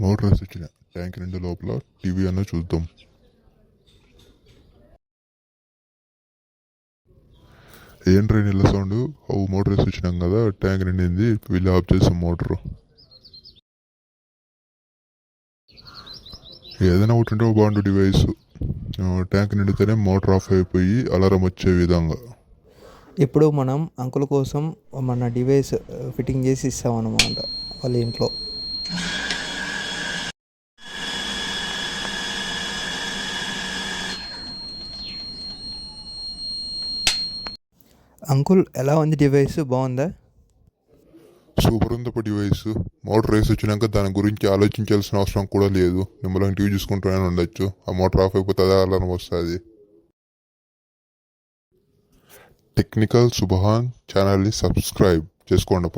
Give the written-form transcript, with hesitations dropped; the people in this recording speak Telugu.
మోటార్ వేసి వచ్చిన ట్యాంక్ నిండా లోపల టీవీ అన్న చూద్దాం. ఏంట్రా నీళ్ళ సౌండ్? మోటార్ వేసి వచ్చినాం కదా, ట్యాంక్ నిండింది, వెళ్ళి ఆఫ్ చేసాం మోటారు. ఏదైనా ఒకటి ఉంటే బాగుండు డివైస్. ట్యాంక్ నిండితేనే మోటార్ ఆఫ్ అయిపోయి అలారం వచ్చే విధంగా. ఇప్పుడు మనం అంకుల్ కోసం మన డివైస్ ఫిట్టింగ్ చేసి ఇస్తామన్నమాట వాళ్ళ ఇంట్లో. అంకుల్ ఎలా ఉంది డివైస్, బాగుందా? సూపర్ ఉంది డివైస్. మోటార్ వేసి వచ్చినాక దాని గురించి ఆలోచించాల్సిన అవసరం కూడా లేదు. మిమ్మల్ని టీవీ చూసుకుంటూనే ఉండొచ్చు. ఆ మోటార్ ఆఫ్ అయిపోతుంది, అలారం వస్తుంది. టెక్నికల్ సుభాన్ ఛానల్ని సబ్స్క్రైబ్ చేసుకోండి.